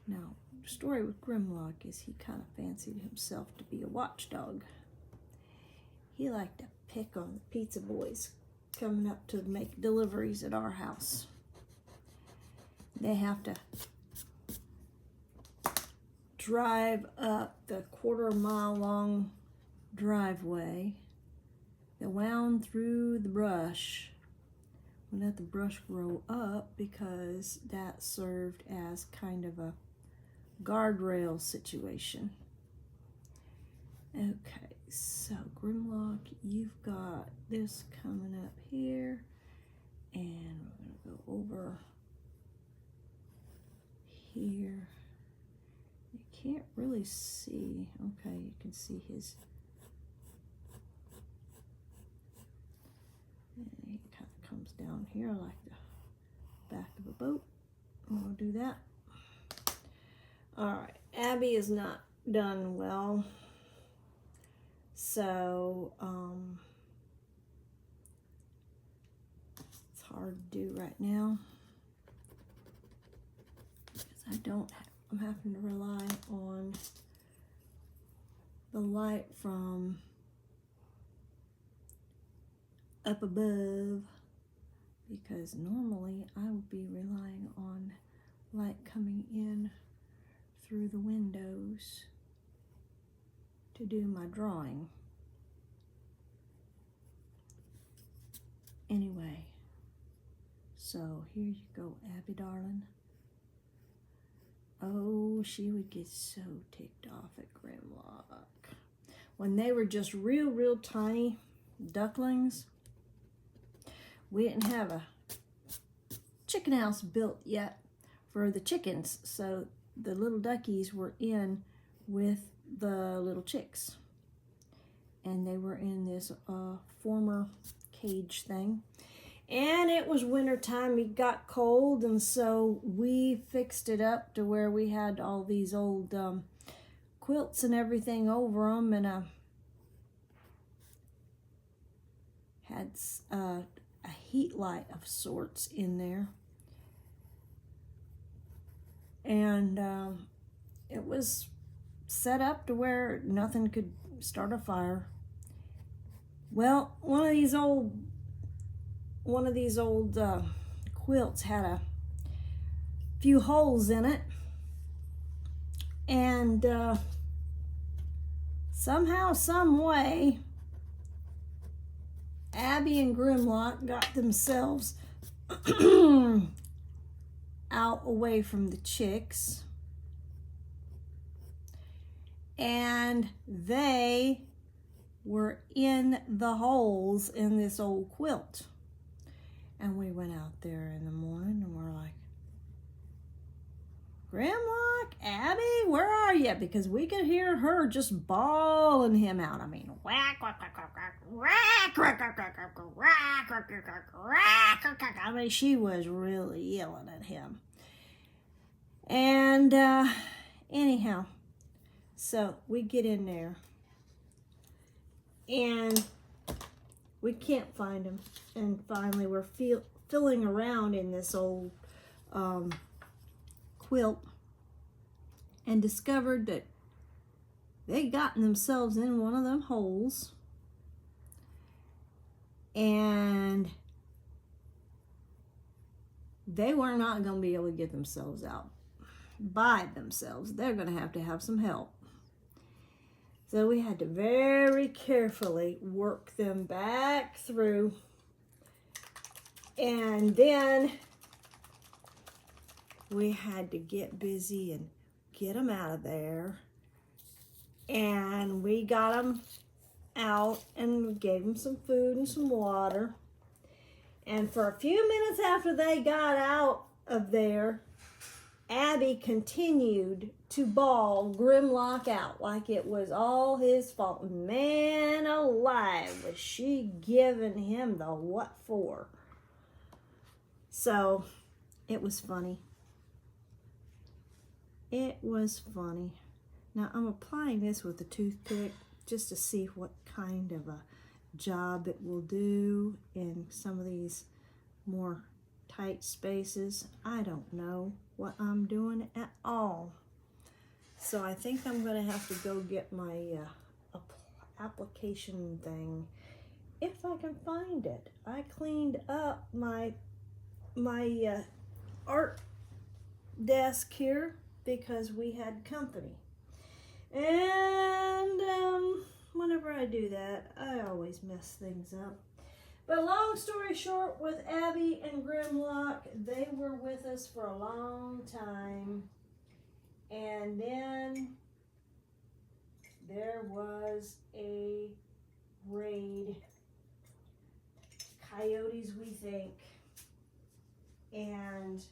Now, the story with Grimlock is he kind of fancied himself to be a watchdog. He liked to pick on the pizza boys coming up to make deliveries at our house. They have to drive up the quarter-mile long driveway that wound through the brush. We let the brush grow up because that served as kind of a guardrail situation. Okay, so Grimlock, you've got this coming up here, and we're going to go over here. You can't really see. Okay, you can see his. And he kind of comes down here like the back of a boat. We'll do that. All right, Abby is not done well. So, it's hard to do right now. Because I'm having to rely on the light from up above, because normally I would be relying on light coming in through the windows to do my drawing. Anyway, so here you go, Abby darling. Oh, she would get so ticked off at Grimlock. When they were just real tiny ducklings, we didn't have a chicken house built yet for the chickens, so the little duckies were in with the little chicks, and they were in this former cage thing, and it was winter time. It got cold, and so we fixed it up to where we had all these old quilts and everything over them, and had a heat light of sorts in there, and it was set up to where nothing could start a fire. Well, one of these old quilts had a few holes in it, and somehow, some way, Abby and Grimlock got themselves out away from the chicks, and they were in the holes in this old quilt. And we went out there in the morning and we're like, Grimlock, Abby, where are you? Because we could hear her just bawling him out. I mean, whack, whack, whack, whack, whack, whack, whack, whack, whack, whack, whack. I mean, she was really yelling at him. And anyhow, so we get in there and we can't find him. And finally we're filling around in this old quilt and discovered that they'd gotten themselves in one of them holes, and they were not going to be able to get themselves out by themselves. They're going to have some help. So we had to very carefully work them back through, and then we had to get busy and get them out of there. And we got them out and we gave them some food and some water. And for a few minutes after they got out of there, Abby continued to bawl Grimlock out like it was all his fault. Man alive, was she giving him the what for? So it was funny. It was funny. Now I'm applying this with a toothpick just to see what kind of a job it will do in some of these more tight spaces. I don't know what I'm doing at all. So I think I'm gonna have to go get my application thing if I can find it. I cleaned up my art desk here because we had company. And whenever I do that, I always mess things up. But long story short, with Abby and Grimlock, they were with us for a long time. And then there was a raid. Coyotes, we think. And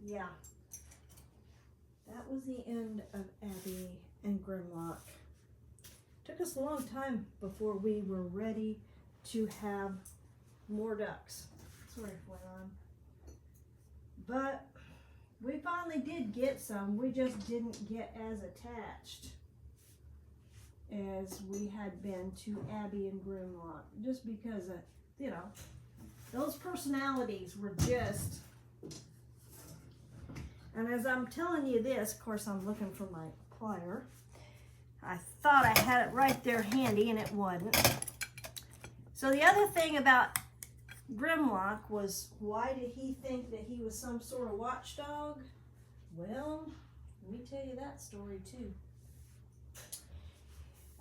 yeah, that was the end of Abby and Grimlock. Took us a long time before we were ready to have more ducks. Sorry for that on. But we finally did get some. We just didn't get as attached as we had been to Abby and Grimlock. Just because, you know, those personalities were just... And as I'm telling you this, of course I'm looking for my plier. I thought I had it right there handy and it wasn't. So the other thing about Grimlock was, why did he think that he was some sort of watchdog? Well, let me tell you that story too.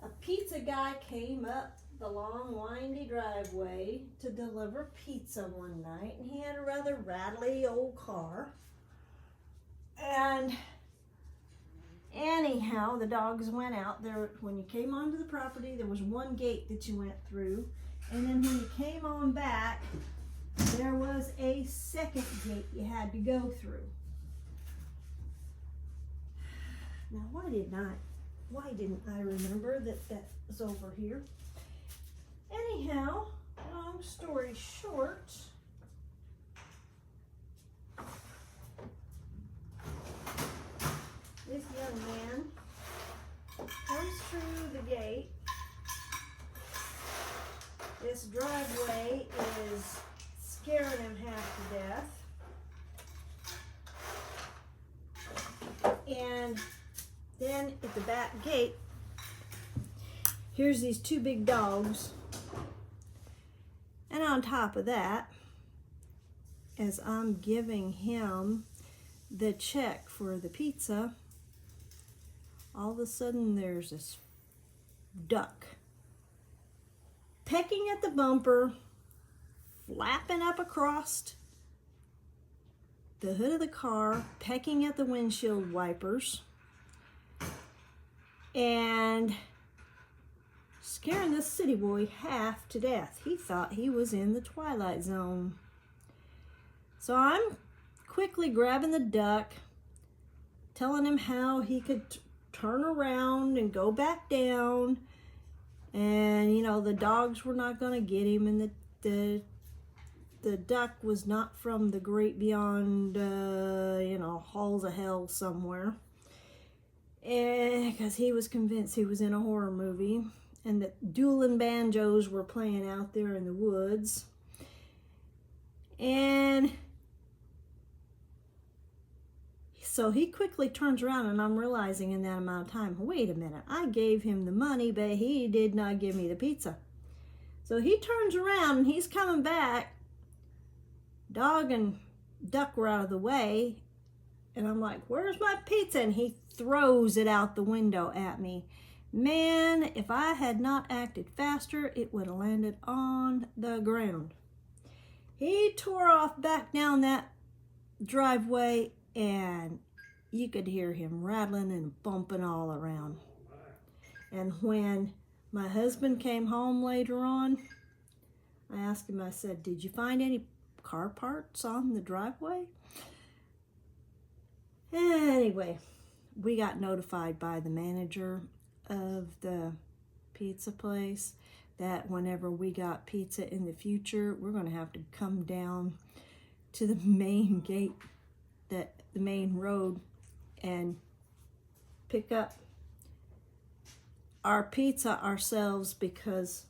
A pizza guy came up the long windy driveway to deliver pizza one night, and he had a rather rattly old car. And anyhow, the dogs went out there. When you came onto the property, there was one gate that you went through, and then when you came on back, there was a second gate you had to go through. Now, why didn't I remember that that was over here? Anyhow, long story short, this young man comes through the gate. This driveway is scaring him half to death. And then at the back gate, here's these two big dogs. And on top of that, as I'm giving him the check for the pizza, all of a sudden there's this duck pecking at the bumper, flapping up across the hood of the car, pecking at the windshield wipers, and scaring this city boy half to death. He thought he was in the Twilight Zone. So I'm quickly grabbing the duck, telling him how he could turn around and go back down. And, you know, the dogs were not going to get him, and the duck was not from the great beyond, you know, halls of hell somewhere. And because he was convinced he was in a horror movie, and that dueling banjos were playing out there in the woods. And so he quickly turns around, and I'm realizing in that amount of time, wait a minute, I gave him the money, but he did not give me the pizza. So he turns around and he's coming back. Dog and duck were out of the way. And I'm like, where's my pizza? And he throws it out the window at me. Man, if I had not acted faster, it would have landed on the ground. He tore off back down that driveway, and you could hear him rattling and bumping all around. And when my husband came home later on, I asked him, I said, did you find any car parts on the driveway? Anyway, we got notified by the manager of the pizza place that whenever we got pizza in the future, we're going to have to come down to the main gate, the main road, and pick up our pizza ourselves, because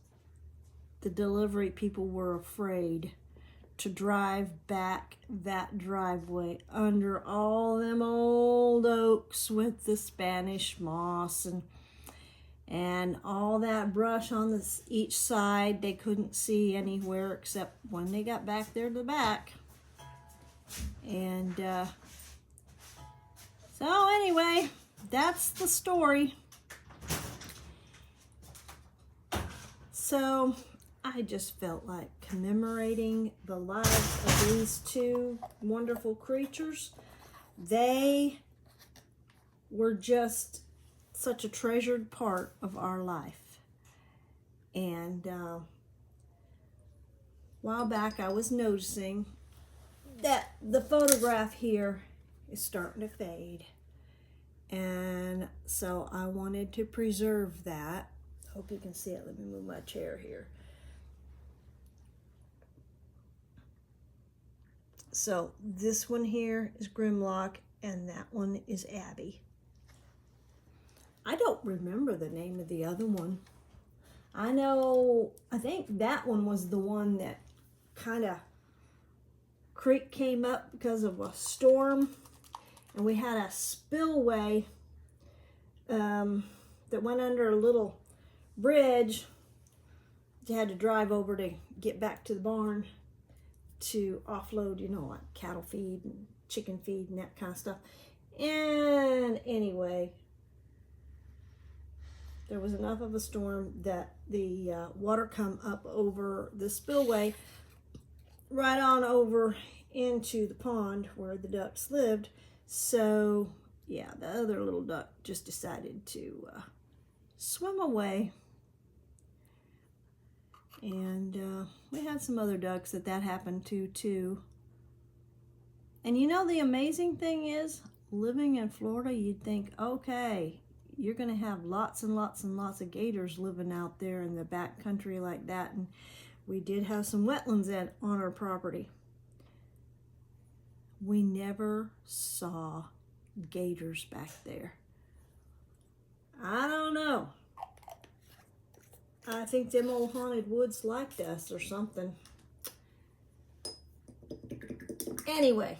the delivery people were afraid to drive back that driveway under all them old oaks with the Spanish moss and all that brush on each side. They couldn't see anywhere except when they got back there to the back. And so anyway, that's the story. So I just felt like commemorating the lives of these two wonderful creatures. They were just such a treasured part of our life. And a while back I was noticing that the photograph here is starting to fade. And so I wanted to preserve that. Hope you can see it. Let me move my chair here. So this one here is Grimlock and that one is Abby. I don't remember the name of the other one. I think that one was the one that kind of creek came up because of a storm, and we had a spillway that went under a little bridge. You had to drive over to get back to the barn to offload, like cattle feed and chicken feed and that kind of stuff. And anyway, there was enough of a storm that the water come up over the spillway right on over into the pond where the ducks lived. So yeah, the other little duck just decided to swim away. And we had some other ducks that happened to too. And the amazing thing is, living in Florida, you'd think, okay, you're going to have lots and lots and lots of gators living out there in the back country like that. And we did have some wetlands on our property. We never saw gators back there. I don't know. I think them old haunted woods liked us or something. Anyway,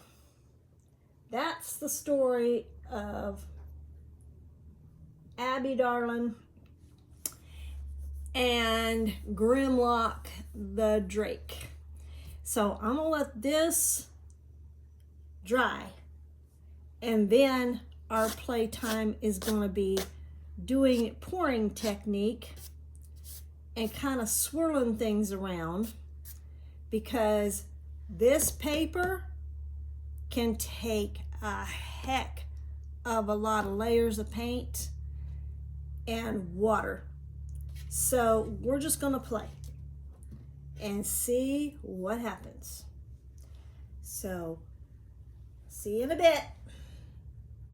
that's the story of Abby Darling and Grimlock the Drake. So I'm gonna let this dry, and then our playtime is gonna be doing pouring technique and kind of swirling things around, because this paper can take a heck of a lot of layers of paint and water. So we're just gonna play and see what happens. So see you in a bit.